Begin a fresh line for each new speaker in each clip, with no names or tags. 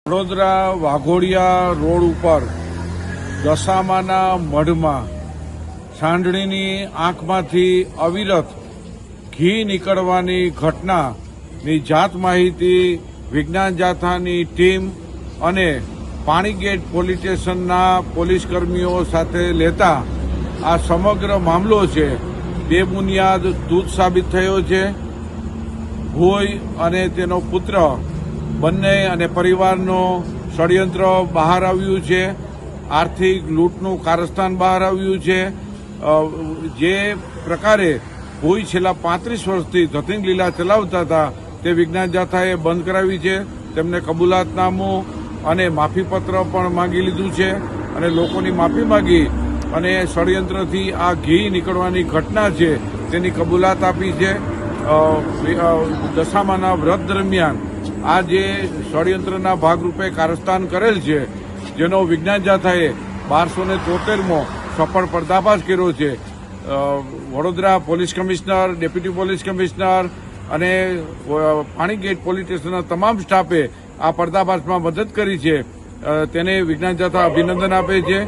Vadodara Waghodia road ઉપર દશામાના મઢમાં સાંઢણીની આંખમાંથી અવિરત ઘી નીકળવાની ઘટનાની જાત માહિતી વિજ્ઞાન જાથાની ટીમ અને પાણીગેટ પોલીસ સ્ટેશનના પોલીસ કર્મીઓ સાથે લેતા આ સમગ્ર મામલો છે બેબુનિયાદ દૂધ સાબિત થયો છે. ભોઈ અને તેનો પુત્ર બંને અને પરિવારનો ષડયંત્ર બહાર આવ્યું છે. આર્થિક લૂંટનું કારસ્તાન બહાર આવ્યું છે. જે પ્રકારે ભોઈ છેલ્લા 35 વર્ષથી ધતિંગ લીલા ચલાવતા હતા તે વિજ્ઞાન જાથાએ બંધ કરાવી છે. તેમને કબૂલાતનામું અને માફીપત્ર પણ માંગી લીધું છે અને લોકોની માફી માંગી અને ષડયંત્રથી આ ઘી નીકળવાની ઘટના છે તેની કબૂલાત આપી છે. દશામાના વ્રત દરમિયાન આ જે ષડયંત્રના ભાગરૂપે કારસ્તાન કરેલ છે જેનો વિજ્ઞાન જાથાએ 1273મો સફળ પર્દાફાશ કર્યો છે. Vadodara police commissioner, deputy police commissioner અને પાણીગેટ પોલીસ સ્ટેશનના તમામ સ્ટાફે આ પર્દાફાશમાં મદદ કરી છે. તેને વિજ્ઞાન જાથા અભિનંદન આપે છે.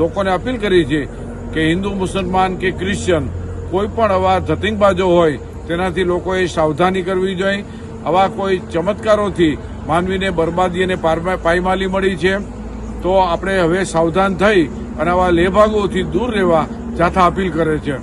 લોકોને અપીલ કરી છે કે હિન્દુ, મુસલમાન કે ક્રિશ્ચિયન કોઈ પણ આવા ધતિંગબાજો હોય તેનાથી લોકોએ સાવધાની કરવી જોઈએ. આવા કોઈ ચમત્કારોથી માનવીને બરબાદી અને પાયમાલી મળી છે તો આપણે હવે સાવધાન થઈ અને આવા લેભાગોથી દૂર રહેવા જાથા અપીલ કરે છે.